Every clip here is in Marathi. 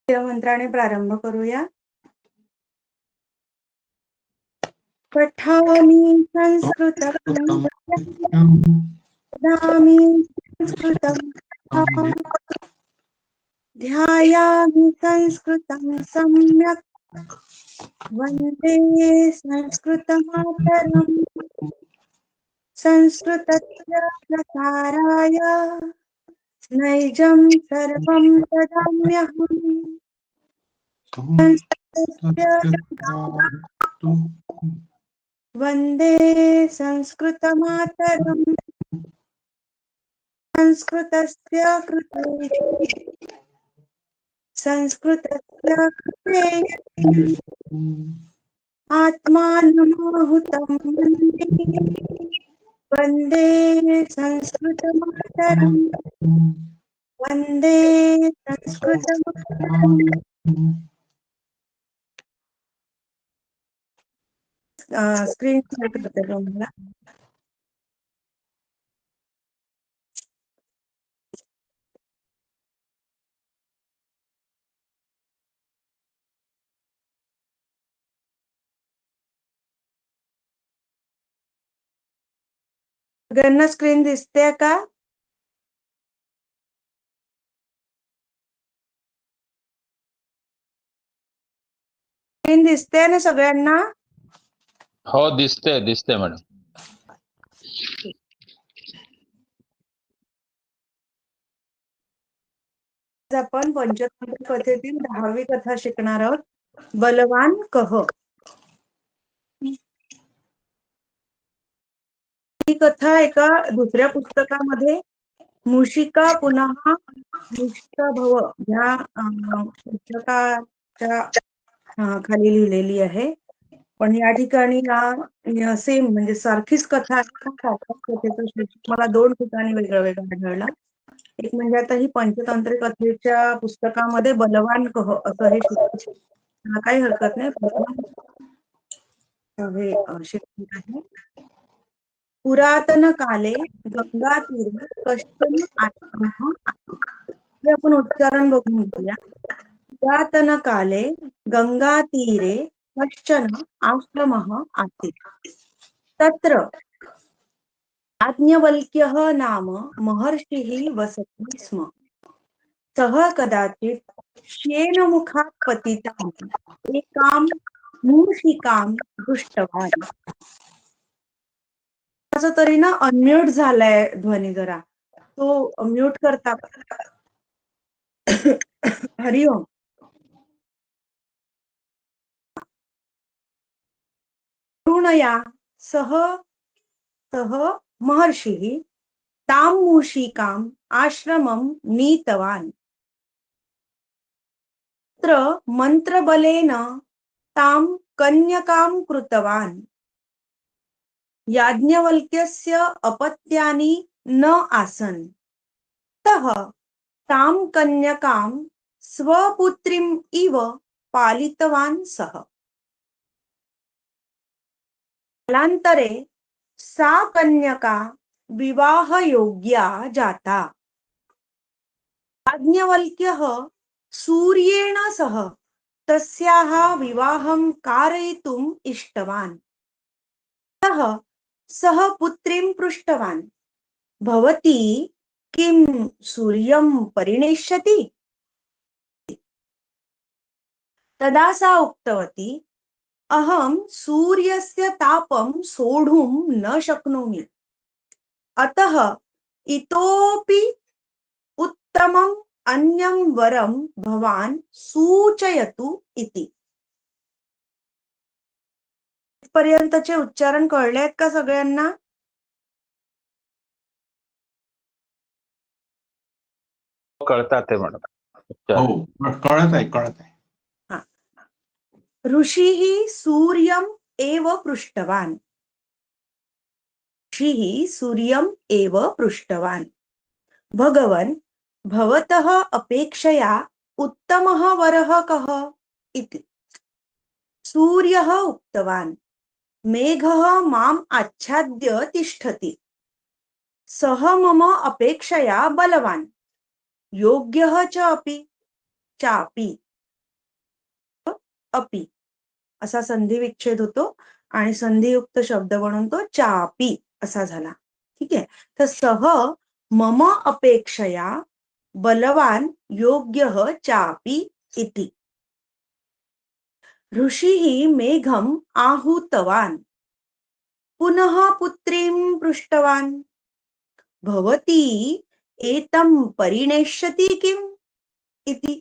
मंत्राने प्रारंभ करूया. पठामि संस्कृतं वदामि संस्कृतं ध्यायामि संस्कृतं सम्यक् वन्दे संस्कृतमातरम् संस्कृतस्य प्रसाराय नैजं सर्वं ददाम्यहम् वन्दे संस्कृतमातरम् संस्कृतस्य कृते आत्मानमाहुतं वन्दे संस्कृतमातरम् वन्दे संस्कृतमातरम्. स्क्रीन शेअर करते तुम्हाला. सगळ्यांना स्क्रीन दिसते का? स्क्रीन दिसते ना सगळ्यांना? हो, दिसते मॅडम. आज आपण पंचतंत्र कथेतील 10वी कथा शिकणार आहोत. बलवान कह. ही कथा एका दुसऱ्या पुस्तकामध्ये मूषिका पुनः मूषिका भव या पुस्तकाच्या खाली लिहिलेली आहे. पण या ठिकाणी सेम म्हणजे सारखीच कथा आहे. मला 2 ठिकाणी वेगळं आढळला. एक म्हणजे आता ही पंचतंत्र कथेच्या पुस्तकामध्ये बलवान कह असं हे काही हरकत नाही. शिकवत आहे. पुरातन काले गंगातीरे कश्चन आश्रमः हे आपण उच्चारण बघून घेऊया. पुरातन काले गंगातीरे कश्चन आश्रमः आसीत् तत्र याज्ञवल्क्यः नाम महर्षिः वसति स्म. सः कदाचित् श्येनमुखात् पतिताम् एकां मूषिकां दृष्टवान्. असं तरी ना अनम्यूट झालाय ध्वनी, जरा तो म्यूट करता. हरिओम. तरुणया सह महर्षिः तां मूषिकाम् आश्रमं नीतवान्. तत्र मन्त्रबलेन तां कन्यकां कृतवान्. याज्ञवल्क्यस्य अपत्यानि न आसन्. तः तां कन्यकां स्वपुत्रीम् इव पालितवान् सः. कालान्तरे सा कन्यका विवाहयोग्या जाता. याज्ञवल्क्यः सूर्येण सह तस्याः विवाहं कारयितुम् इष्टवान्. सः पुत्रीं पृष्टवान्, भवती किं सूर्यं परिणेष्यति? तदा सा उक्तवती, अहं सूर्यस्य तापं सोढुं न शक्नोमि. अतः इतोपि उत्तमम् अन्यं वरं भवान् सूचयतु इति. पर्यंतचे उच्चारण कळलेत का सगळ्यांना? कळतात आहे मॅडम. हो, कळत आहे. ऋषिः सूर्यम् एव पृष्टवान्. भगवन्, भवतः अपेक्षया उत्तमः वरः कः इति. सूर्यः उक्तवान्, मेघः माम् आच्छाद्य तिष्ठति. सः मम अपेक्षया बलवान्, योग्यः चापि. अपि असा संधी विच्छेद होतो आणि संधियुक्त शब्द बनून तो चापि असा झाला. ठीक आहे. तर सह मम अपेक्षया बलवान योग्यः चापि इति. ऋषिः मेघम् आहूतवान् पुनः पुत्रीं पृष्टवान् भवती एतं परिणेष्यति किम् इति.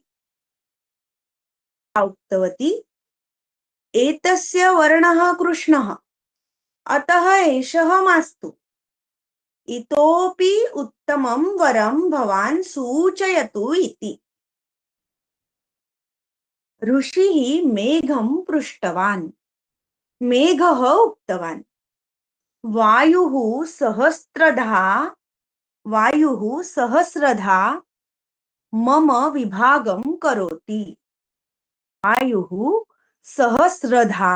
उक्तवती एतस्य वर्णः कृष्णः अतः एषः मास्तु इतोपि उत्तमं वरं भवान् सूचयतु इति. ऋषिः मेघं पृष्टवान्. मेघः उक्तवान् वायुः सहस्रधा मम विभागं करोति. वायुः सहस्रधा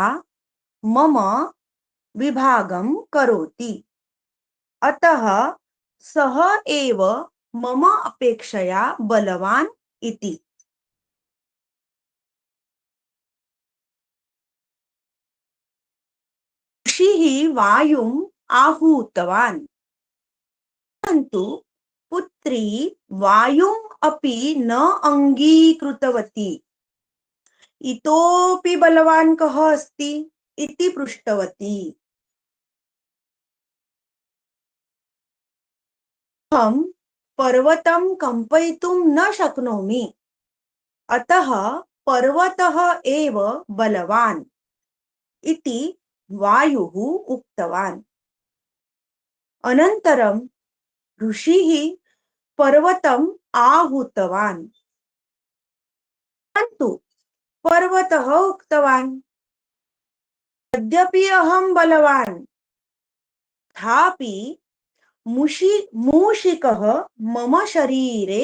मम विभागं करोति. अतः सः एव मम अपेक्षया बलवान् इति. ऋषिः वायुम् आहूतवान् परन्तु पुत्री वायुम् अपि न अङ्गीकृतवती. इतोपि बलवान् कः अस्ति इति पृष्टवती. अहं पर्वतं कम्पयितुं न शक्नोमि अतः पर्वतः एव बलवान् इति वायुः उक्तवान्. अनन्तरं ऋषिः पर्वतम् आहूतवान् परन्तु पर्वतः उक्तवान् यद्यपि अहं बलवान् तथापि मूषिकः मम शरीरे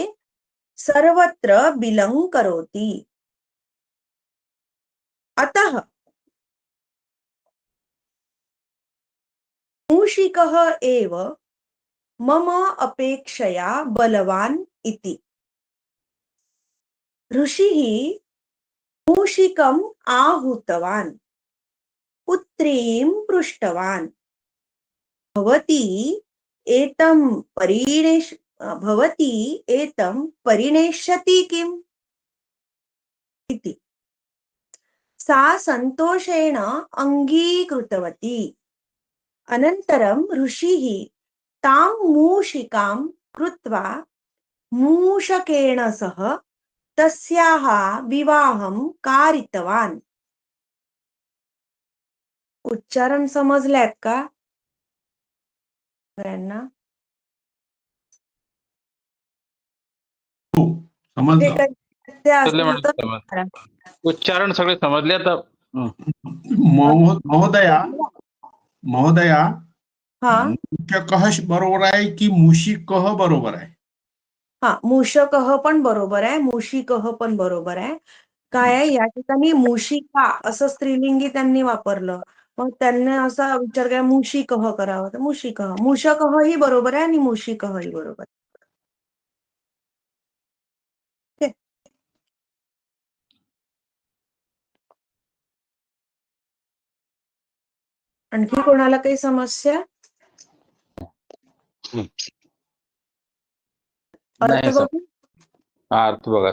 सर्वत्र बिलं करोति. अतः मूषिकः एव मम अपेक्षया बलवान् इति. ऋषिः मूषिकम् आहूतवान् पुत्रीं पृष्टवान् भवती एतं परिणेष्यति किम् इति. सा सन्तोषेण अङ्गीकृतवती. अनन्तरं ऋषिः तां मूषिकां कृत्वा मूषकेण सह तस्याः विवाहं कारितवान्. उच्चारण समजल्यात का सगळ्यांना? हो, समजलं. समजले मॅडम, उच्चारण सगळे समजले आता. महोदया हा मूषकः बरोबर आहे की मूषिकः बरोबर आहे? हा मूषकः पण बरोबर आहे, मूषिकः पण बरोबर आहे. काय आहे या ठिकाणी मूषिका असं स्त्रीलिंगी त्यांनी वापरलं. मग त्यांनी असा विचार केला मूषिकः करावं तर मूषकः ही बरोबर आहे आणि मूषिकः ही बरोबर आहे. ठीक आहे? आणखी कोणाला काही समस्या? अर्थ नाही सर. बघू हा, अर्थ बघा.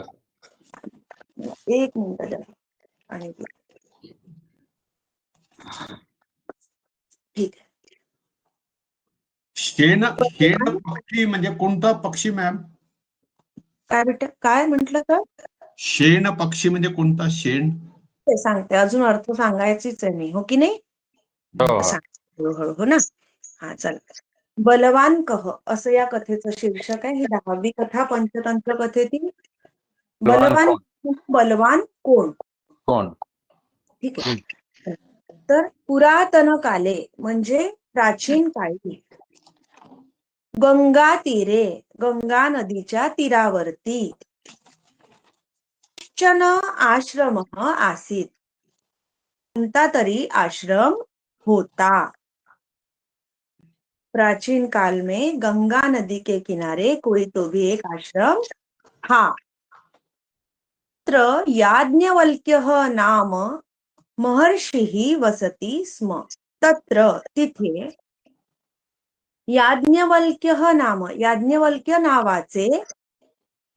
एक मिनिट द्या. आणि ठीक आहे. शेण पक्षी म्हणजे कोणता पक्षी मॅम? काय म्हटलं तर शेण पक्षी म्हणजे कोणता? शेण ते सांगते, अजून अर्थ सांगायचीच आहे मी, हो की नाही? हळूहळू हो ना. हा चला. बलवान कह असं या कथेचं शीर्षक आहे. ही 10वी कथा पंचतंत्र कथेतील. बलवान कोण? ठीक आहे. तर पुरातन काले म्हणजे प्राचीन काळी गंगा तीरे गंगा नदीच्या तीरावरती कश्चन आश्रमः आसीत्. कोणता तरी आश्रम होता. प्राचीन काल में गंगा नदी के किनारे कोई तो भी एक आश्रम था. तत्र याज्ञवल्क्यः नाम महर्षिः वसति स्म. तत्र तिथे याज्ञवल्क्यः नाम याज्ञवल्क्य नावाचे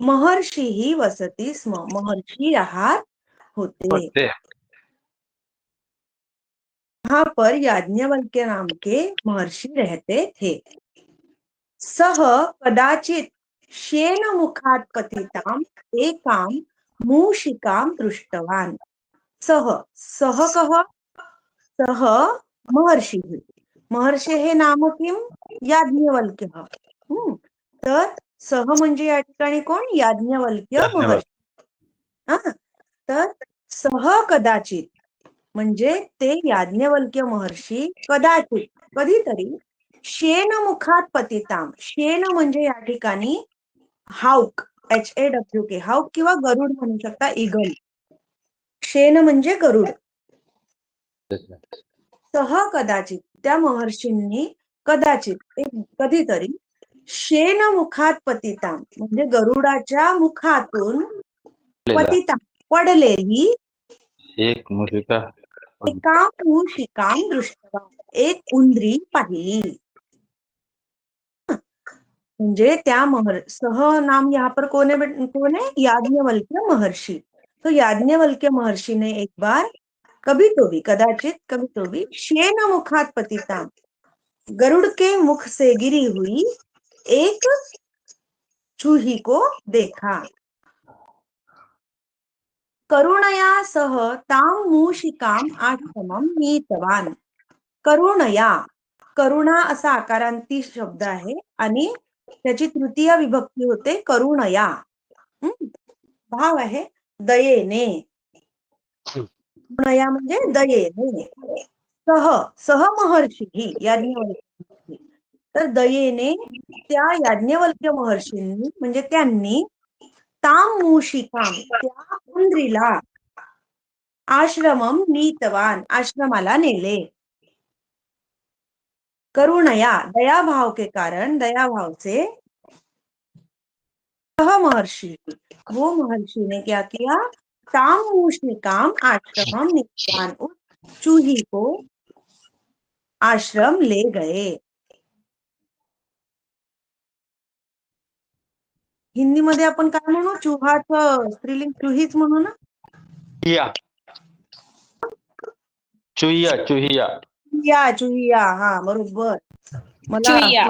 महर्षिः वसति स्म. महर्षि राहत होते. वहां पर याज्ञवल्क्य नाम के महर्षि रहते थे. सह कदाचित शेन मुखात पतिताम एकां मूषिकां दृष्टवान. सह सह कह सह महर्षि. महर्षे हे नाम किम याज्ञवल्क्य. तर सह म्हणजे या ठिकाणी कोण याज्ञवल्क्य महर्षी. हा तर सह कदाचित म्हणजे ते याज्ञवल्क्य महर्षी कदाचित कधीतरी शेन मुखात पतिताम. शेन म्हणजे या ठिकाणी हाऊक HAWK हाऊक किंवा गरुड म्हणू शकता. इगल. शेन म्हणजे गरुड. सह कदाचित त्या महर्षींनी कदाचित कधीतरी शेन मुखात पतिताम म्हणजे गरुडाच्या मुखातून पतिताम पडलेली एक मूषिका एका मूषिकां दृष्टवा एक उंदरी पाहिली. म्हणजे त्या सह नाम यहाँ पर कौन है याज्ञवल्क्य महर्षि. तो याज्ञवल्क्य महर्षि ने एक बार कभी तो भी कदाचित कभी तो भी शेन मुखात पतिताम गरुड़ के मुख से गिरी हुई एक चूही को देखा. करुणया सह ताम मूषिकाम आश्रमम नीतवान. करुणया करुणा असा आकारांती शब्द आहे आणि त्याची तृतीय विभक्ती होते करुणया. भाव आहे दयेने. करुणया म्हणजे दयेने. सह सह महर्षी याज्ञवल्क्य. तर दयेने त्या याज्ञवल्क्य महर्षींनी म्हणजे त्यांनी ताम मूषिकाम त्या उंदरीला आश्रमम नीतवान आश्रमाला नेले. करुणया दया भाव के कारण दया भाव से सह महर्षि वो महर्षि ने क्या किया ताम मूषिकाम आश्रमम नीतवान उस चूही को आश्रम ले गए. हिंदी मध्ये आपण काय म्हणू चूहाचं स्त्रीलिंग चूहीच म्हणू ना. चुहिया चुहिया चुहिया चुहिया. हा बरोबर. मला चुहिया.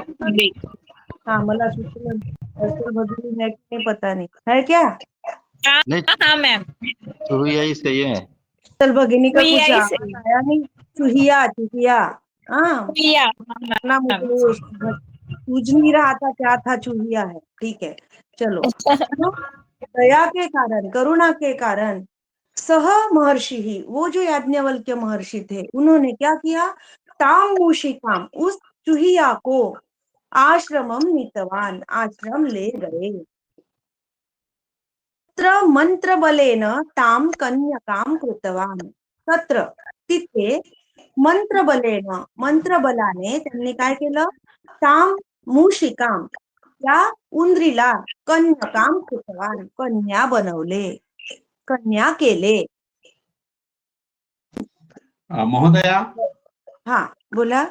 हाँ मला सूत्र भगनी है कि नहीं पता नहीं है क्या. नहीं हाँ मैम. चुहिया ही सही है. चल भगिनी का कुछ चुहिया ही सही. आया नहीं. चुहिया चुहिया. हाँ चुहिया. ना मुझे वो सूझ नहीं रहा था क्या था. चूहिया है. ठीक है चलो. तो दया के कारण करुणा के कारण सह महर्षि ही वो जो याज्ञवल्क्य महर्षि थे उन्होंने क्या किया ताम मूषिकाम उस चूहिया को आश्रमम नीतवान आश्रम ले गए. तत्र मंत्र बलेन ताम कन्यकाम कृतवान. तत्र तिथे मंत्र बलेन मंत्र बलाने त्यांनी काय केलं ताम मूषिकाम त्या उंदरीला कन्यकाम कृतवान कन्या बनवले. कन्या केले. महोदया हा बोला.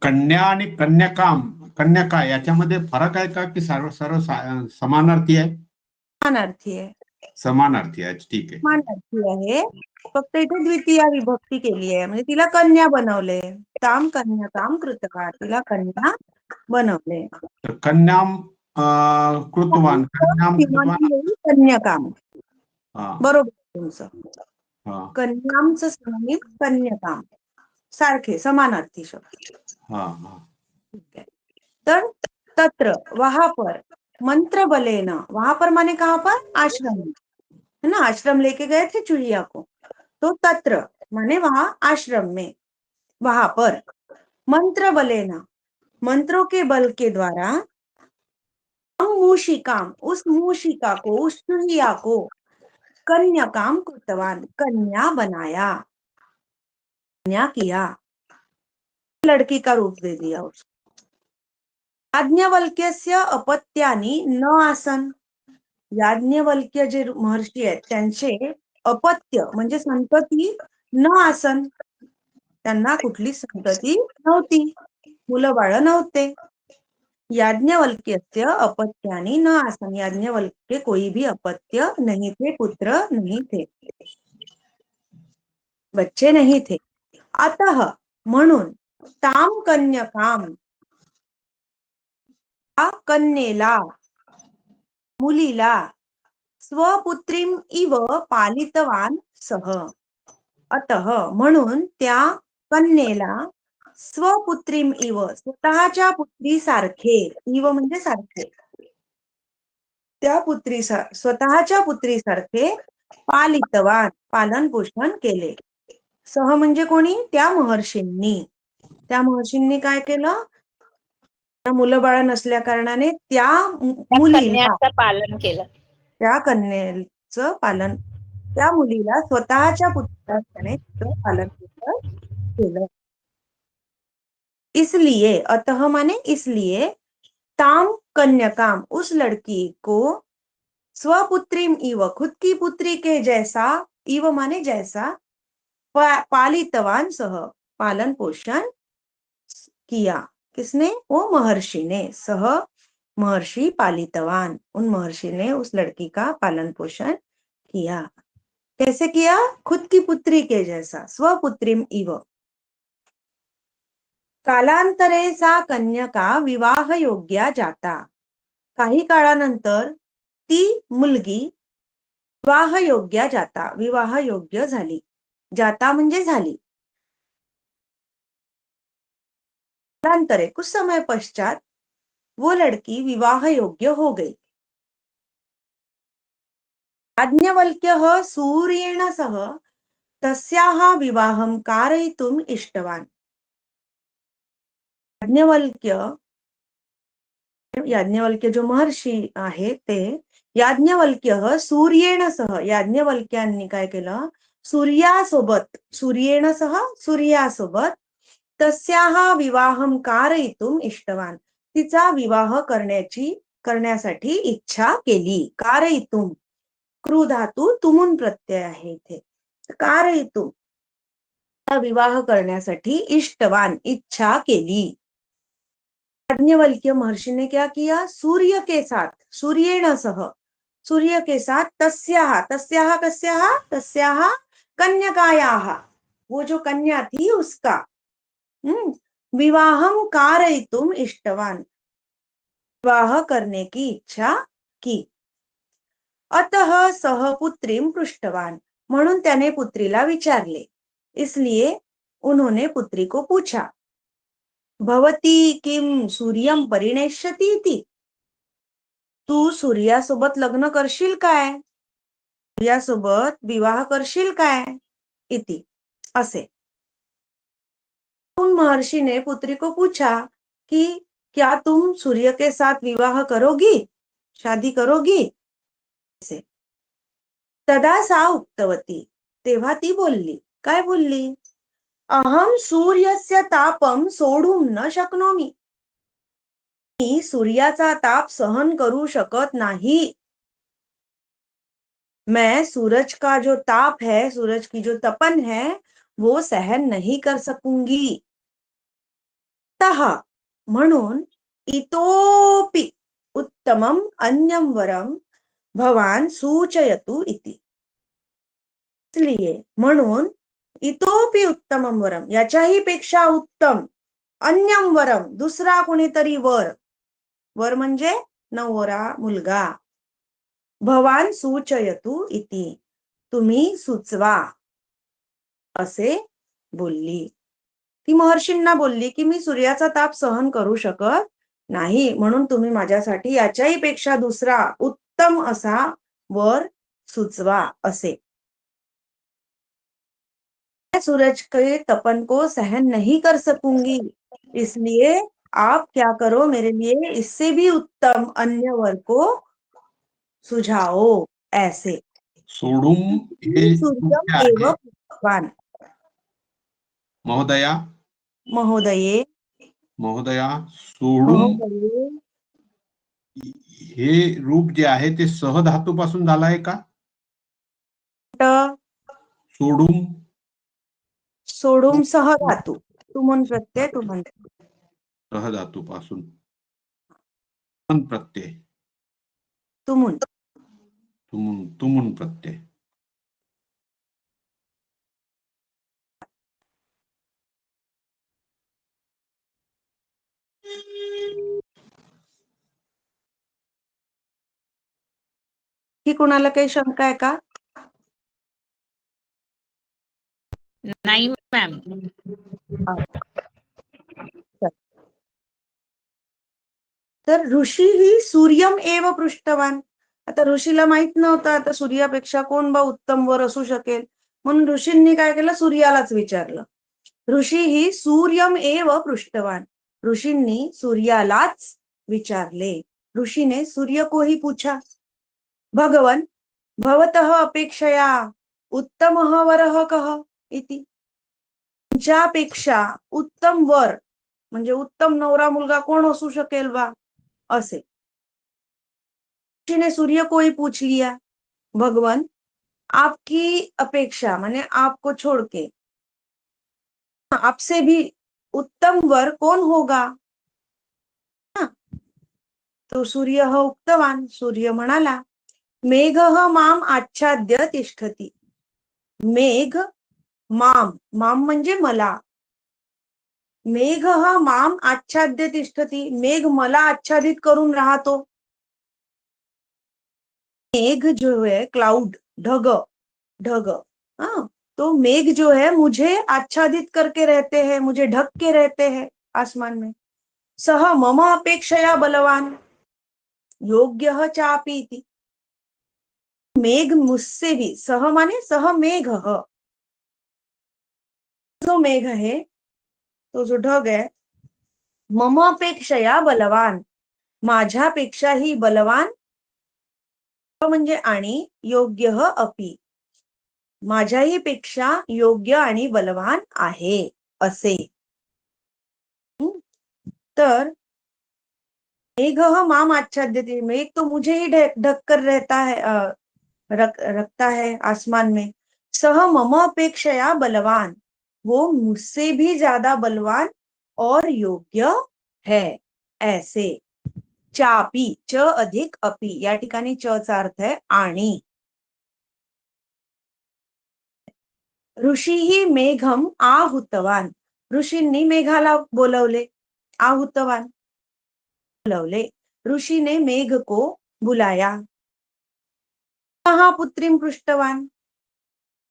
कन्या आणि कन्यका याच्यामध्ये फरक आहे का की सर्व सर्व समानार्थी आहे. समानार्थी आहे. समानार्थी आहे. ठीक आहे. समानार्थी आहे. फक्त इथे द्वितीय विभक्ती केली आहे म्हणजे तिला कन्या बनवले. ताम कन्या काम कृतवान तिला कन्या बनवले. तर कन्याम कृतवान कन्याम कृतवान. कन्याकाम. हा बरोबर तुमचं. हा कन्यामचं समानित कन्याकाम सारखे समानार्थी शब्द. हा हा. ठीक है. तर तत्र वहां पर मंत्र बलेन वहां पर माने कहां पर आश्रम है ना. आश्रम लेके गए थे चूहिया को. तो तत्र माने वहां आश्रम में. वहां पर मंत्र बलेन मंत्रों के बल के द्वारा मूषिकाम उस मूषिका को उस चूहिया को कन्याकाम कृतवान कन्या बनाया. कन्या किया. लड़की का रूप दे दिया उसको. याज्ञवल्क्यस्य अपत्यानि न आसन. याज्ञवल्क्य जे महर्षी आहेत त्यांचे अपत्य म्हणजे संतती न आसन, त्यांना कुठली संतती नव्हती, मुलं बाळ नव्हते. याज्ञवल्क्यस्य अपत्यानि न आसन, याज्ञवल्क्य कोई भी अपत्य नहीं थे, पुत्र नहीं थे, बच्चे नहीं थे. अतः म्हणून ताम कन्यकाम, त्या कन्येला, मुलीला, स्वपुत्रीम इव पालितवान सह. अतः म्हणून त्या कन्येला स्वपुत्रीम इव, स्वतःच्या पुत्री सारखे, इव म्हणजे सारखे, त्या पुत्री स्वतःच्या पुत्री सारखे पालितवान, पालन पोषण केले. सह म्हणजे कोणी? त्या महर्षींनी. त्या महर्षींनी काय केलं? मुलं बाळ नसल्या कारणाने त्या मुलीला, कन्याचं पालन केलं. त्या कन्येचं पालन, त्या मुलीला स्वतःच्या पुत्राने पालन केलं. इसलिए, अतः माने इसलिए, ताम कन्यकाम, उस लड़की को स्वपुत्रीम इव, खुद की पुत्री के जैसा, इव माने जैसा, पालितवान सह, पालन पोषण किया. किसने? वो महर्षि ने. सह महर्षि पालितवान, उन महर्षि ने उस लड़की का पालन पोषण किया. कैसे किया? खुद की पुत्री के जैसा, स्वपुत्रीम इव. कालांतरे सा कन्यका विवाह योग्या जाता. काही काळानंतर ती मुलगी विवाह योग्य जाता, विवाह योग्य झाली. जाता म्हणजे झाली. कालांतरे, कुछ समय पश्चात वो लड़की विवाह योग्य हो गई. याज्ञवल्क्यः सूर्येण सह तस्याः विवाहं कारयितुम् इष्टवान्. याज्ञवल्क्य जो महर्षी आहे ते, याज्ञवल्क्यः सूर्येण सह, याज्ञवल्क्यांनी काय केलं? सूर्यासोबत, सूर्येण सह, सूर्यासोबत, तस्याः विवाहं कारयितुम् इष्टवान, तिचा विवाह करण्यासाठी इच्छा केली. कारयितुम, कृ धातू तुमून प्रत्यय आहे इथे. कारयितुम, विवाह करण्यासाठी इष्टवान, इच्छा केली. याज्ञवल्क्य महर्षि ने क्या किया? सूर्य के साथ, सूर्येण सह, सूर्य के साथ, तस्याः, तस्याः कस्याः? तस्याः कन्यकायाः, वो जो कन्या थी उसका विवाहम कारयितुम इष्टवान, विवाह करने की इच्छा की. अतः सह पुत्रीम पृष्ठवान, म्हणून त्याने पुत्रीला विचारले. इसलिए उन्होंने पुत्री को पूछा. भवती किम सूर्यम परिणेष्यति इति, तू सूर्यासोबत लग्न करशील काय? सूर्यासोबत विवाह करशील काय? इति, असे. उन महर्षि ने पुत्री को पूछा कि क्या तुम सूर्य के साथ विवाह करोगी, शादी करोगी? से तदा सा उक्तवती, तेव्हा ती बोलली. काय बोलली? अहम सूर्यस्य तापम सोडून न शक्नोमी, मी सूर्याचा ताप सहन करू शकत नहीं. मैं सूरज का जो ताप है, सूरज की जो तपन है, वो सहन नहीं कर सकूंगी. तह म्हणून इतोपि उत्तमम अन्यम वरम भवान सूचयतु इति. इसलिए म्हणून इतोपि उत्तमम वरम, याच्याही पेक्षा उत्तम, अन्यम वरम, दुसरा कोणीतरी वर, वर म्हणजे नवरा, मुलगा, भवान सूचयतु इति, तुम्ही सुचवा, असे बोलली. ती महर्षींना बोलली की मी सूर्याचा ताप सहन करू शकत नाही, म्हणून तुम्ही माझ्यासाठी याच्याही पेक्षा दुसरा उत्तम असा वर सुचवा, असे. सूरज के तपन को सहन नहीं कर सकूंगी, इसलिए आप क्या करो, मेरे लिए इससे भी उत्तम अन्य वर को सुझाओ, ऐसे. सोडून हे सूर्यम आहे एव भगवान. महोदया, महोदये, महोदया, सोडून महोदये, हे रूप जे आहे ते सहधातूपासून झालं आहे का? सोडून सोडून सहधातू. तुमून प्रत्यय तुमन. सहधातूपासून तुमन प्रत्यय. तुमून. तुमून प्रत्यय. ही कुणाला काही शंका आहे का? नाही मॅम. तर ऋषी ही सूर्यम एव पृष्ठवान. आता ऋषीला माहित नव्हतं आता सूर्यापेक्षा कोण बा उत्तम वर असू शकेल, म्हणून ऋषींनी काय केलं, सूर्यालाच विचारलं. ऋषी ही सूर्यम एव पृष्ठवान. ऋषींनी सूर्यालाच विचारले. ऋषी ने सूर्य को ही पूछा, भगवन भवतः अपेक्षया उत्तमः वरः कः इति. तुमच्यापेक्षा उत्तम वर म्हणजे उत्तम नवरा मुलगा कोण असू शकेल बा असे. ऋषि ने सूर्य को ही पूछ लिया, भगवन आपकी अपेक्षा माने आपको छोड़ के आपसे भी उत्तम वर कौन होगा. तो सूर्य उक्तवान. सूर्य म्हणाला, मेघ माम आच्छाद्य तिष्ठती. मेघ माम, माम म्हणजे मला. मेघ माम आच्छाद्य तिष्ठती. मेघ मला आच्छादित करून राहतो. मेघ जो है क्लाउड, ढग, ढग, हाँ, तो मेघ जो है मुझे आच्छादित करके रहते हैं, मुझे ढक के रहते हैं आसमान में. सह मम अपेक्षया बलवान योग्य चापीति. मेघ मुझसे भी, सह माने सह मेघ, जो मेघ है तो जो ढग है, मम अपेक्षया बलवान माझ्यापेक्षाही बलवान, म्हणजे आणि योग्य अपि माझ्याही पेक्षा योग्य आणि बलवान आहे असे. तर मेघ माम आच्छाद्यते, मेघ तो मुझे ही ढक कर रहता है, रखता है आसमान में. सह मम अपेक्षया बलवान, वो मुझसे भी ज्यादा बलवान और योग्य है ऐसे. चापी, च अधिक अपि, या ठिकाणी च चा अर्थ आहे आणि. ऋषी ही मेघम आहुतवान. ऋषींनी मेघाला बोलवले. आहुतवान बोलवले. ऋषि ने मेघ को बुलाया. पुत्रीम पृष्ठवान.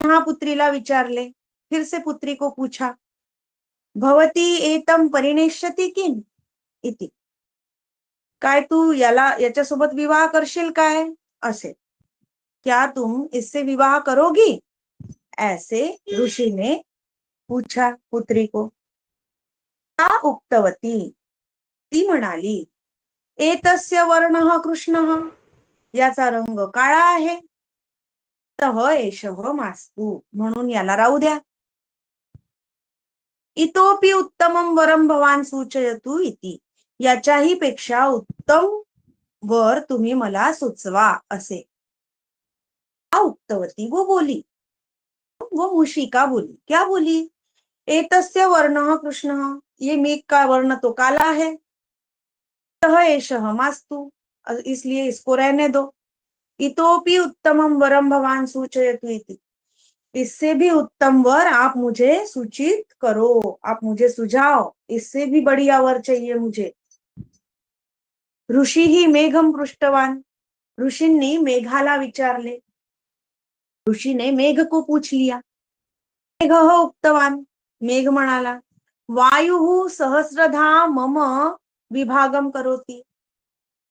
पुत्रीला विचारले. फिर से पुत्री को पूछा, भवती एतम परिणेष्यति किम इति. काय तू याच्यासोबत विवाह करशील काय असे. क्या तुम इससे विवाह करोगी ऐसे ऋषि ने पूछा पुत्री को. ता उक्तवती, ती म्हणाली, एतस्य वर्णः कृष्णः, याचा रंग काळा आहे. तह एषः मास्तु, म्हणून याला राहू द्या. इतोपि उत्तमं वरं भवान सूचयतु इति, याच्याही पेक्षा उत्तम वर तुम्ही मला सुचवा असे. उक्तवती, वो बोली, वो मूषिका बोली. क्या बोली. एतस्य वर्णः कृष्णः, ये मेघ का वर्ण तो काला है. तह एषः मास्तु, इसलिए इसको रहने दो. इतोपि उत्तमं वरं भवान सूचयतु इति, इससे भी उत्तम वर आप मुझे सूचित करो, आप मुझे सुझाओ, इससे भी बढ़िया वर चाहिए मुझे. ऋषि ही मेघम पृष्ठवान. ऋषींनी मेघाला विचारले. ऋषि ने मेघ को पूछ लिया. मेघ उक्तवान. मेघ म्हणाला, वायु सहस्रधा मम विभागम करोति.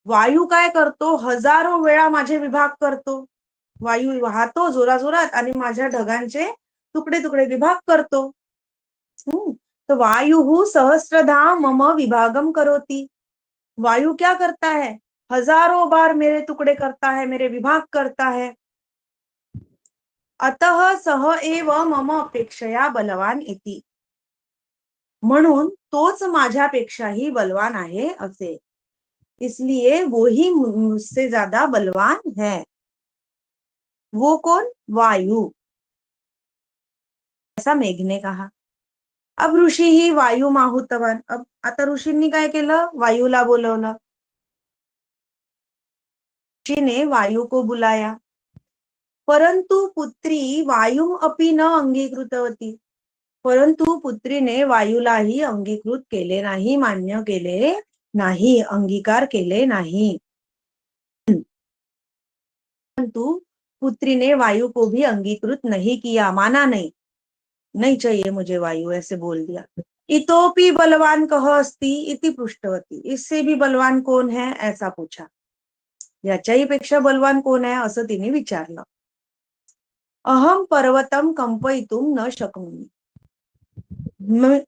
वायू काय करतो, हजारो वेळा माझे विभाग करतो. वायू वाहतो जोराजोरात आणि माझ्या ढगांचे तुकडे तुकडे विभाग करतो. तो वायु सहस्रधा मम विभागम करोति. वायु क्या करता है, हजारों बार मेरे टुकड़े करता है, मेरे विभाग करता है. अतः सह एव मम अपेक्षया बलवान इति, म्हणून तोच माझ्यापेक्षाही बलवान आहे असे. इसलिए वो ही मुझसे ज्यादा बलवान है। वो कौन? वायु, ऐसा मेघ ने कहा। अब ऋषी ही वायू माहुतवान, अब आता ऋषींनी काय केलं? वायूला बोलवलं। ऋषी ने वायु को बुलाया, परंतु पुत्री वायु अपि न अंगीकृतवती, परंतु पुत्रीने वायूलाही अंगीकृत केले नाही, मान्य केले नाही, अंगीकार केले नाही। परंतु पुत्री ने वायु को भी अंगीकृत नहीं किया, माना नहीं, नहीं चाहिए मुझे वायु, ऐसे बोल दिया। इतोपि बलवान कह अस्ति इति पृष्ठवती, इससे भी बलवान कौन है ऐसा पूछा, याच्याही पेक्षा बलवान कोण आहे असं तिने विचारलं। अहम पर्वतम कंपयितुम न शक्नोमी,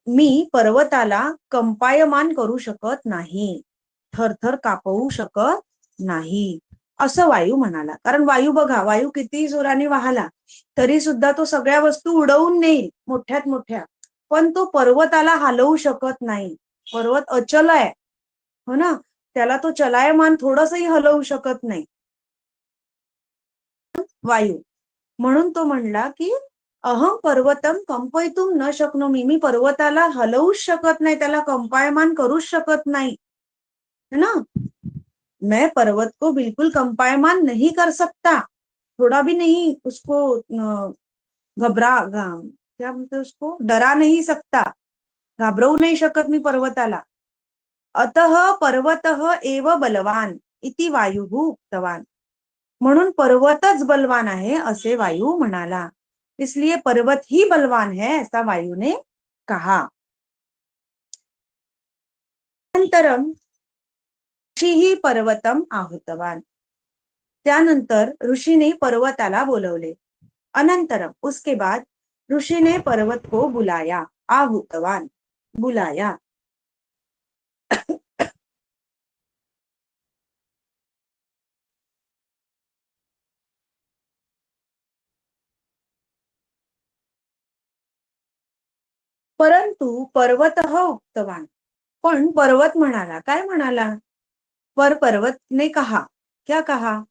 मी पर्वताला कंपायमान करू शकत नाही, थरथर कापवू शकत नाही, असं वायू म्हणाला। कारण वायू बघा, वायू किती जोराने वाहला तरी सुद्धा तो सगळ्या वस्तू उडवून नेईल मोठ्यात मोठ्या, पण तो पर्वताला हलवू शकत नाही। पर्वत अचल आहे, हो ना, त्याला तो चलायमान थोडंसही हलवू शकत नाही वायू। म्हणून तो म्हणला की अहम पर्वतम कंपयितुम न शक्नोमी, मी पर्वताला हलवूच शकत नाही, त्याला कंपायमान करूच शकत नाही, है ना। मैं पर्वत को बिल्कुल कंपायमान नहीं कर सकता, थोड़ा भी नहीं उसको क्या बोलते उसको, डरा नहीं सकता, घाबरवू नाही शकत मी पर्वताला। अतः पर्वतः एव बलवान इति वायुः उक्तवान, म्हणून पर्वतच बलवान आहे असे वायू म्हणाला। इसलिए पर्वत ही बलवान है ऐसा वायु ने कहा। अनंतरम ऋषि पर्वतम आहुतवान, त्यानंतर ऋषीने पर्वताला बोलवले। अनंतरम, उसके बाद ऋषि ने पर्वत को बुलाया, आहुतवान, बुलाया। परंतु पर्वतः उक्तवान, पण पर्वत म्हणाला, काय म्हणाला? पर्वत ने कहा, क्या कहा?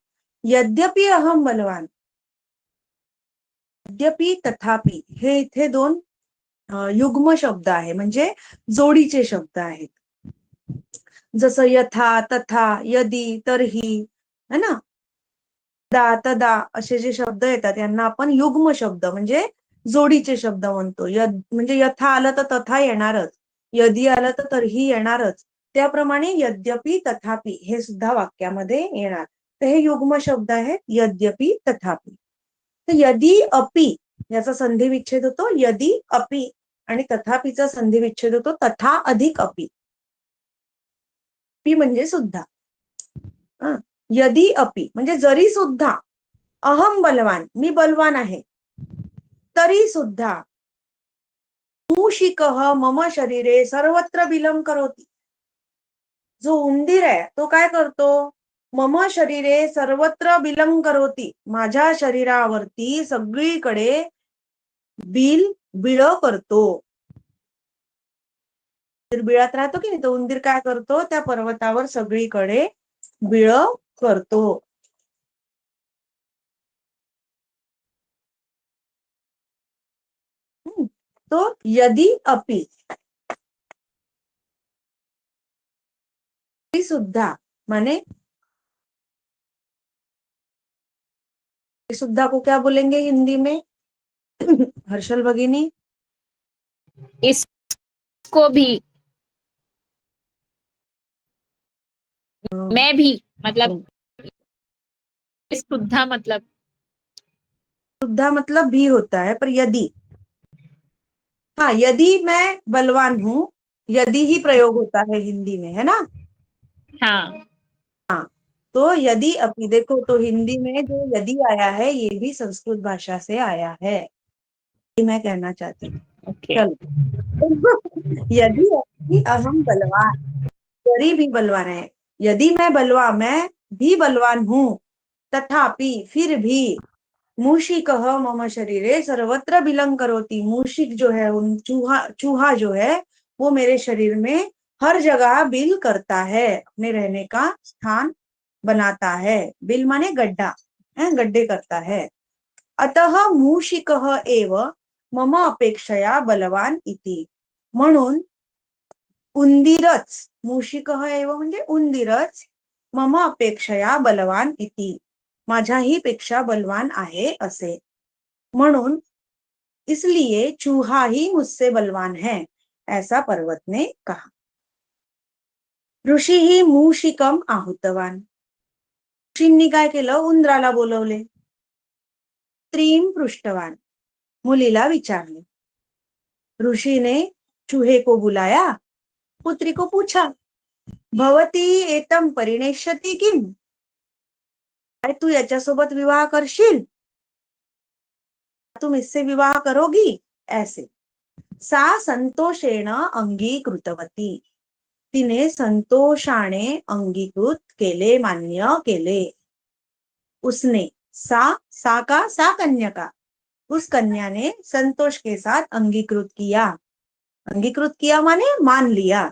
यद्यपि अहम बलवान, यद्यपि तथापि, हे इथे दोन युग्म शब्द आहे, म्हणजे जोडीचे शब्द आहेत। जसं यथा, तथा, यदि, तर्हि, है ना, दा, तदा असे जे शब्द येतात यांना आपण युग्म शब्द म्हणजे जोडीचे शब्द म्हणतो। म्हणजे यथा आलं तर तथा येणारच, यदि आलं तर तरीही येणारच, त्याप्रमाणे यद्यपि तथापि हे सुद्धा वाक्यामध्ये येणार। तर हे युग्म शब्द आहेत, यद्यपि तथापि। तर यदि अपि याचा संधी विच्छेद होतो यदि अपि, आणि तथापिचा संधी विच्छेद होतो तथा अधिक अपि, पी म्हणजे सुद्धा। यदि अपि म्हणजे जरी सुद्धा, अहम बलवान, मी बलवान आहे, तरी सुद्धा, मूषिकः मम शरीरे सर्वत्र बिलं करोति, जो उंदीर आहे तो काय करतो? मम शरीरे सर्वत्र बिलं करोति, माझ्या शरीरावरती सगळीकडे बिळ करतो। बिळात राहतो की नाही, तो उंदीर काय करतो? त्या पर्वतावर सगळीकडे बिळ करतो। तो यदि अपि सुद्धा माने, सुद्धा को क्या बोलेंगे हिंदी में हर्षल भगिनी? इसको भी, मैं भी, मतलब सुद्धा मतलब, सुद्धा मतलब भी होता है, पर यदि, हाँ, यदि मैं बलवान हूं, यदि ही प्रयोग होता है हिंदी में, है ना। हाँ, तो यदि अपि, देखो तो हिंदी में जो यदि आया है ये भी संस्कृत भाषा से आया है, ये मैं कहना चाहती हूँ। ओके, चलो यदि अपि अहम बलवान, जरी भी बलवान है, यदि मैं भी बलवान हूं, तथापि फिर भी, मूषिकः मम शरीरे सर्वत्र बिलं करोति, मूषिक जो है, चूहा जो है वो मेरे शरीर में हर जगह बिल करता है, अपने रहने का स्थान बनाता है। बिल माने गड्ढा, गड्ढे करता है। अतः मूषिकः एव मम अपेक्षया बलवान इति, म्हणून उंदीरच, मूषिकः एव म्हणजे उंदीरच, मम अपेक्षया बलवान इति, माझ्याही पेक्षा बलवान आहे असे, म्हणून इसलिए चूहा ही मुझसे बलवान है, ऐसा पर्वत ने कहा। ऋषी ही मूषिकम आहुतवान, ऋषींनी काय केलं, उंदराला बोलवले। स्त्रीम पृष्ठवान, मुलीला विचारले। ऋषि ने चूहे को बुलाया, पुत्री को पूछा, भवती एतम परिणेष्यति किम, काय तू याच्यासोबत विवाह करशील, तुम इससे विवाह करोगी, ऐसे। सा संतोषेण अंगीकृतवती, तिने संतोषाने अंगीकृत केले, मान्य केले। उसने, सा का, सा कन्या का, उस कन्या ने संतोष के साथ अंगीकृत किया। अंगीकृत किया माने मान लिया।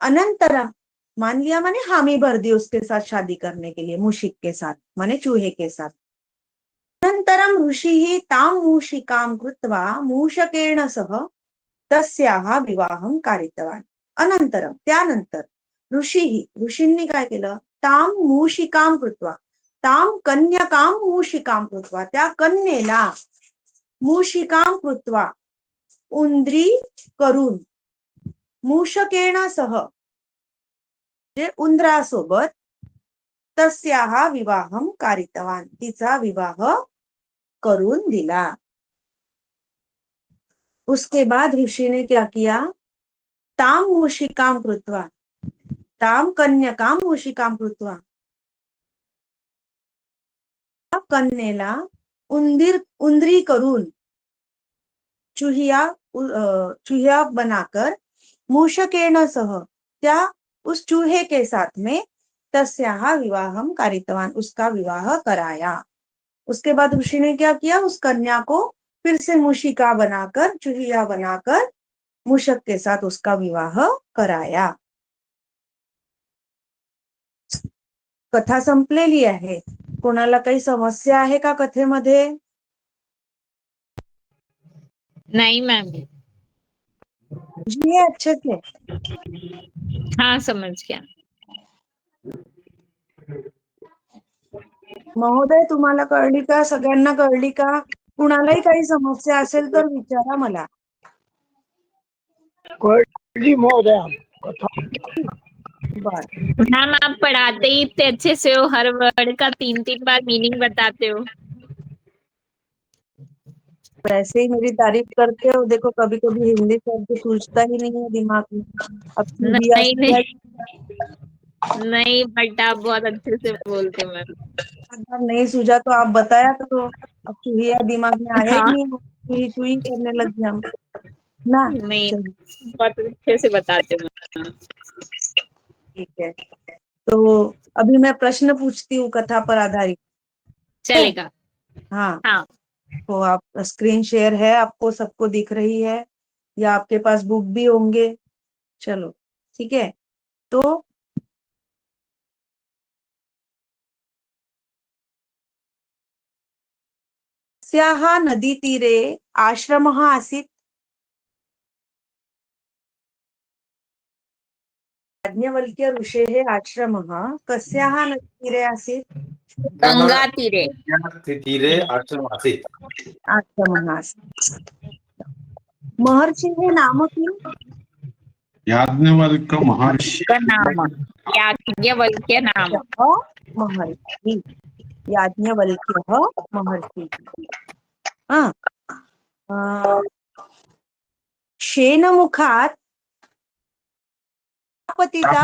अनंतरम, मान लिया माने हामी भर दी उसके साथ शादी करने के लिए, मूषिक के साथ माने चूहे के साथ। अनंतरम ऋषिः तां मूषिकां कृत्वा मूषकेण सह तस्याः विवाहं कारितवान्। अनंतरम, त्यानंतर ऋषींनी काय केलं, तां मूषिकां कृत्वा, तां कन्यकां मूषिकां कृत्वा, त्या कन्येला मूषिकां कृत्वा, उंदरी करून, मूषकेण सह, उंदरासोबत, तस्याः विवाहं कारितवान, तिचा विवाह करून दिला। उसके बाद ऋषि ने क्या किया, ताम मूषिकाम कृत्वा, ताम कन्यकाम मूषिकाम कृत्वा, कन्येला उंदरी करून, चूहिया बनाकर, मूषकेण सह, त्या उस चूहे के साथ में, तस्याः विवाहम कारितवान, उसका विवाह कराया। उसके बाद ऋषि ने क्या किया, उस कन्या को फिर से मूषिका बनाकर, चूहिया बनाकर, मूषक के साथ उसका विवाह कराया। कथा संपलेली आहे। कोणाला काही समस्या आहे का कथेमध्ये? नहीं मैम। जी अच्छे से। हाँ समझ गया। महोदय तुम्हाला कळली का, सगळ्यांना कळली का? कुणालाही काही समस्या असेल तर विचारा मला। जी महोदय, बर, मैम आप पढ़ाते ही इतने अच्छे से हो, हर वर्ड का 3-3 बार मीनिंग बताते हो। वैसे ही मेरी तारीफ करते हो। देखो कभी कभी हिंदी शब्द सूझता ही नहीं है दिमाग में। अब चूहिया नहीं नहीं नहीं, बट आप बहुत अच्छे से बोलते हो मैम। अगर नहीं सूझा तो आप बताया करो। अब चूहिया दिमाग में आया ही हाँ नहीं, चूही चूही करने लगे हम ना। नहीं, चलो बहुत अच्छे से बताते हो मैम। ठीक है, तो अभी मैं प्रश्न पूछती हूँ कथा पर आधारित। चलेगा। हाँ, हाँ तो आप, स्क्रीन शेयर है, आपको सबको दिख रही है, या आपके पास बुक भी होंगे। चलो ठीक है, तो तस्याः नदीतीरे आश्रमः आसीत्। याज्ञवल्क्य ऋषेः आश्रमः कस्याः नदीतीरे आसीत्? गंगा तीरे। तीरे आश्रम आसीत्। आश्रमः आसीत्। महर्षेः नाम किम्? याज्ञवल्क्य महर्षि। का नाम याज्ञवल्क्य नाम। महर्षि, याज्ञवल्क्यः महर्षि। हाँ, शेनमुखात् पतिता,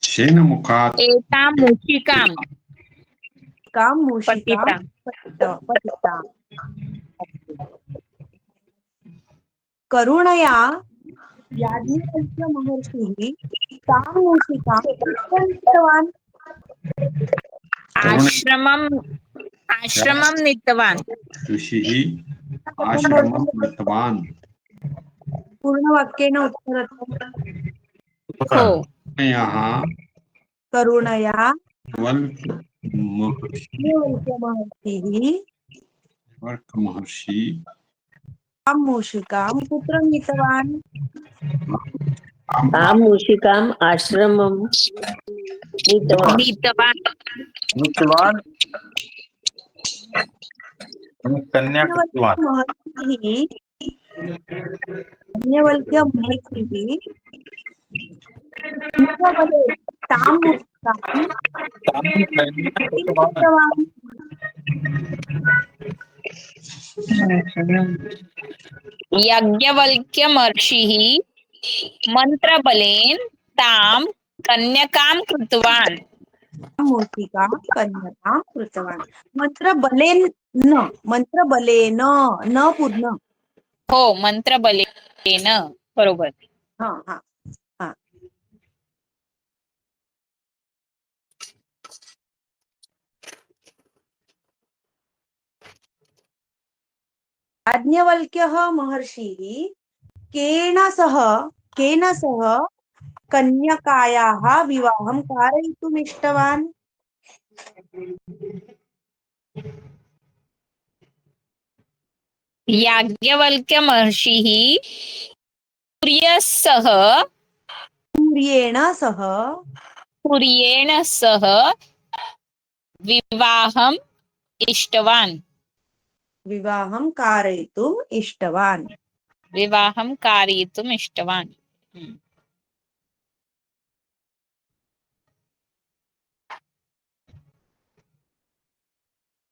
शेनमुखात् एतां मूषिकां काम मूषिका पतिता। पतिता। करुणया याज्ञवल्क्य महर्षिः तां मूषिकां नीतवान्। आश्रमं आश्रमं नीतवान्। ऋषिः आश्रमं नीतवान्। पूर्ण वाक्येन उत्तरत्वं हो. यः करुणया वल्क्यमहर्षि महर्षिः तां मूषिकां कुत्र नीतवान्? तां मूषिकाम् आश्रमं नीतवान्। नीतवान्. नीतवान् आणि कन्या कृतवान्. याज्ञवल्क्यमहर्षिः नीतवते तां मूषिकां तां कन्या किं कृतवान्. नीतवान्? याज्ञवल्क्य महर्षिः मंत्रबलेन तां कन्यकां कृतवान्. मूषिकां कन्यकां कृतवान्. मंत्रबलेन मंत्रबलेन न पूर्ण. हो, मंत्रबलेन. बरोबर. हा हा हा. याज्ञवल्क्यः महर्षिः केन सह कन्यकायाः विवाहं कारयितुम् इष्टवान्? याज्ञवल्क्य महर्षिः सूर्यसह सूर्येण सह विवाहम् इष्टवान्. विवाहं कारयितुम् इष्टवान्. विवाहं कारयितुम् इष्टवान्.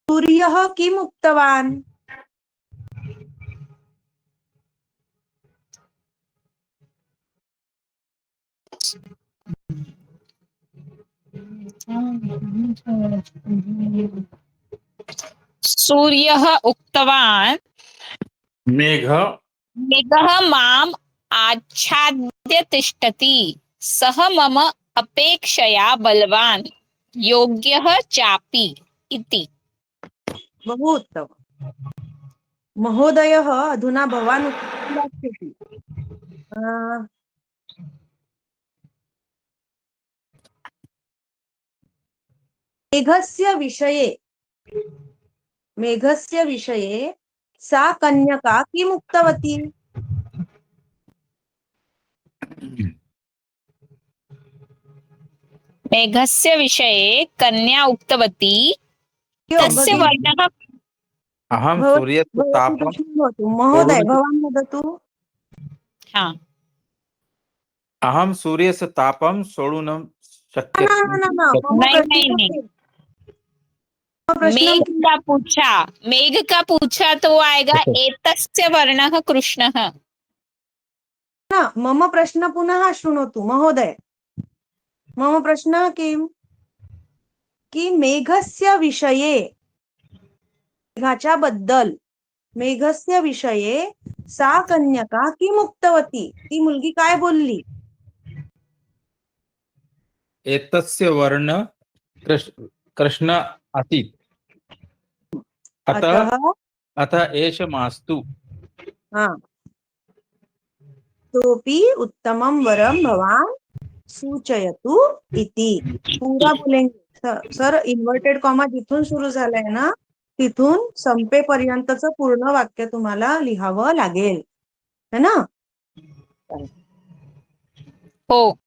सूर्यः किम् उक्तवान्? सूर्यः उक्तवान् मेघः माम् आच्छाद्य तिष्ठति. सः मम अपेक्षया बलवान् योग्यः चापि इति. बहु उत्तमम्. महोदयः अधुना भवान् उत्तरं दास्यति. मेघस्य विषये सा कन्यका किम् उक्तवती? मेघस्य विषये कन्या उक्तवती तस्य भगिनी, वर्णः. अहं सूर्यस्य भवती तापं प्रश्नं भवतु. महोदय सोढुं भवान् वदतु. हा. अहं सूर्यस्य तापं सोढुं न शक्य न न न मम नहीं नहीं प्रश्नः नहीं, किम्? मम प्रश्नं मेघ किम्? का पूछा. मेघ का पूछा तो आएगा एतस्य वर्णः कृष्णः. न, मम प्रश्न पुनः शृणोतु महोदय. मम प्रश्नः किम्? की मेघस्य विषये, मेघाच्या बद्दल, मेघस्य विषये सा कन्यका किम् उक्तवती? ती मुलगी काय बोलली? एतस्य वर्ण कृष्ण आसीत्. अतः अतः एष मास्तु. हा, तोपि उत्तमं वरं भवान सूचयतु इति. पूरा बोलेंगे सर. इन्व्हर्टेड कॉमा जिथून सुरू झालाय ना तिथून संपेपर्यंतचं पूर्ण वाक्य तुम्हाला लिहावं लागेल, है ना? हो.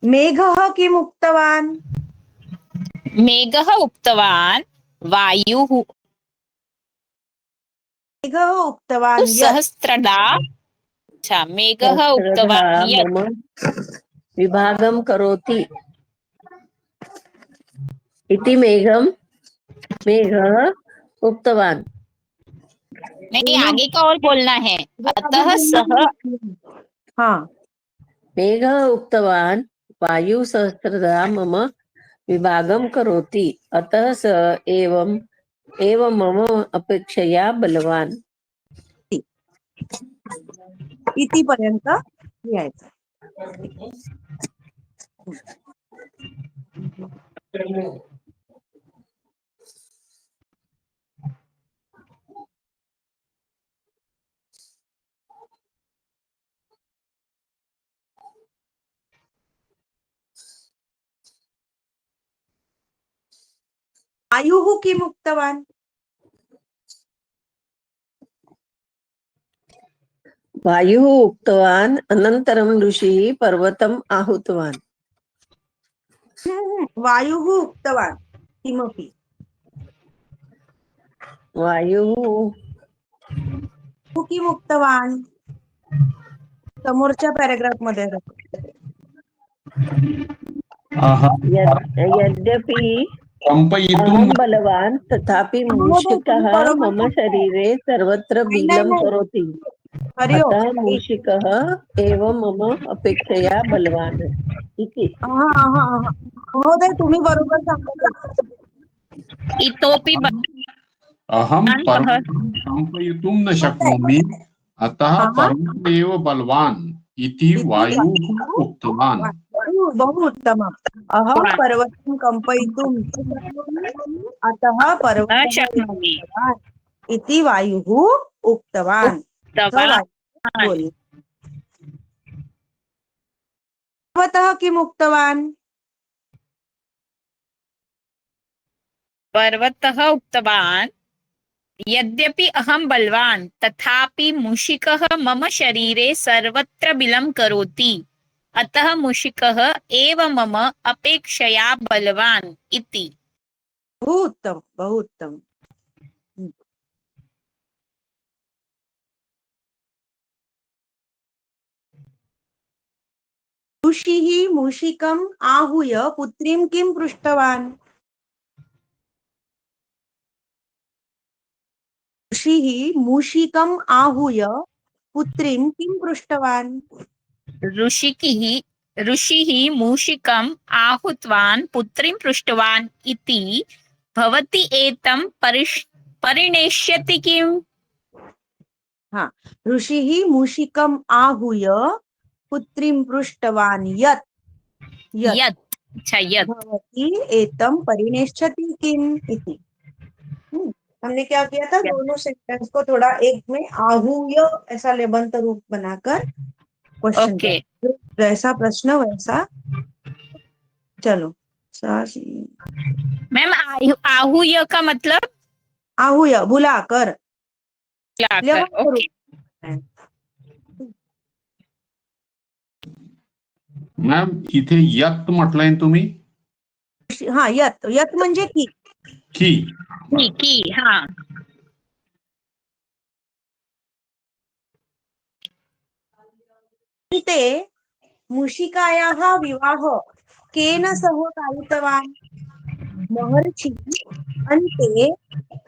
मेघः किम् उक्तवान्? मेघः उक्तवान् वायुः मेघः उक्तवान् यत्. सहस्त्रधा. अच्छा, मेघः सहस्रधा उक्तवान् यत्. मम विभागं करोति इति मेघः उक्तवान्. नहीं, आगे का और बोलना है. अतः सह. हाँ, मेघः उक्तवान् वायुः सहस्रधा मम विभागं करोति अतः स एव मम अपेक्षया बलवान्. इति पर्यंत लिहायचं. वायुः किम् उक्तवान्? वायुः उक्तवान् अनन्तरं ऋषिः पर्वतम् आहूतवान्। वायुः उक्तवान् किमपि. वायुः किम् उक्तवान्? समोरच्या पॅराग्राफ मध्ये यद्यपि कंपयितुं अहं बलवान तथापि महोदय, तुम्ही मूषिकः बरोबर मम सांगताय. शरीरे सर्वत्र नाही नाही बिलं नाही. करोति हरि ओम. अतः मूषिकः एव मम अपेक्षया बलवान इति। महोदय, तुम्ही बरोबर सांगताय. इतोपि अहं बलवान् कः? पर्वतं कंपयितुं न शक्नोमि अतः पर्वत एव बलवान् इति वायुः उक्तवान्। बहु उत्तमम्. अहं पर्वतं कम्पयितुं न शक्नोमि, अतः पर्वतः एव शक्नोमि बलवान् इति वायुः उक्तवान्. उक्तवान्। वायुः बोलला. पर्वतः किम् उक्तवान्? पर्वतः उक्तवान् यद्यपि अहं बलवान् तथापि मूषिकः मम शरीरे सर्वत्र बिलं करोति अतः मूषिकः एव मम अपेक्षया बलवान् इति। बहु उत्तम, बहु उत्तम. ऋषिः मूषिकम् आहूय पुत्रीं किं पृष्टवान्? ऋषिः मूषिकम् आहूय पुत्रीं किं पृष्टवान्? ऋषिः मूषिकम् आहूतवान् पुत्रीं पृष्टवान् इति। भवती एतं परिणेष्यति किम्? हाँ, ऋषिः मूषिकम् आहूय पुत्रीं पृष्टवान् यत् भवती एतं परिणेष्यति किम् इति. हमने क्या किया था, दोनों सेंटेंस को थोड़ा एक में आहूय ऐसा लेबंत रूप बनाकर क्वेश्चन ओके जैसा प्रश्न वैसा. चलो मैम आहूय का मतलब आहूय बुलाकर, लेबंत ओके रूप. मॅम इथे यत म्हटलंय तुम्ही हा, यत. यत म्हणजे की. की हाँ ते मूषिकायाः विवाह केन सह कारितवान्? महर्षि अन्ते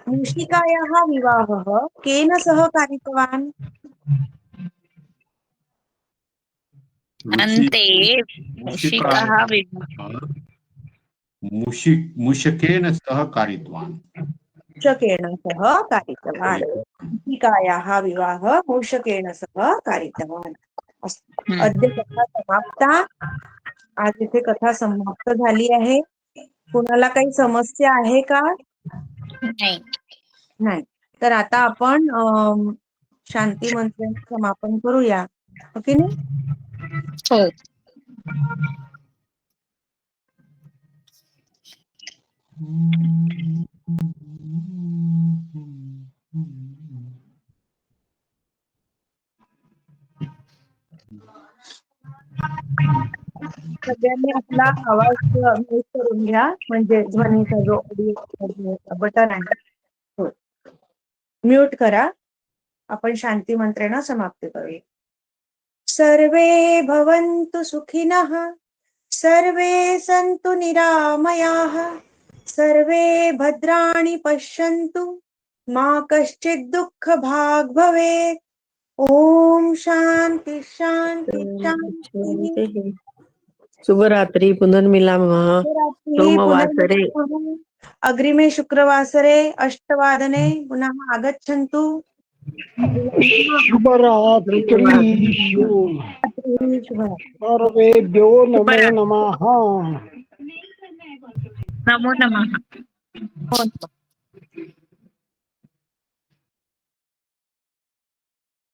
मूषिकायाः विवाहः केन सह कारितवान्? अन्ते मूषिकः मूषकेन सह कारितवान्. मूषकेन सह कारितवान्. मूषिकायाः विवाहः मूषकेन सह कारितवान्. अद्य कथा समाप्ता. आज इथे कथा समाप्त झाली आहे. कुणाला काही समस्या आहे का? नाही. तर आता आपण शांती मंत्राचे समापन करूया. ओके नाही? हो. सगळ्यांनी आपला आवाज म्यूट करून घ्या, म्हणजे ध्वनीचा जो ऑडिओ बटन आहे म्यूट करा. आपण शांती मंत्रेण समाप्त करूया. सर्वे भवन्तु सुखिनः, सर्वे सन्तु निरामयाः, सर्वे भद्राणि पश्यन्तु, मा कश्चित् दुःखभाग् भवेत्. ओम शांती शांती शांती. शुभरात्रि. पुनर्मिलामः सोमवासरे. अग्रिमे शुक्रवासरे 8 वादने पुनः आगच्छन्तु. शुभरात्रि. शुभरात्रि. सर्वेभ्यो नमो नमः. नमो नमः.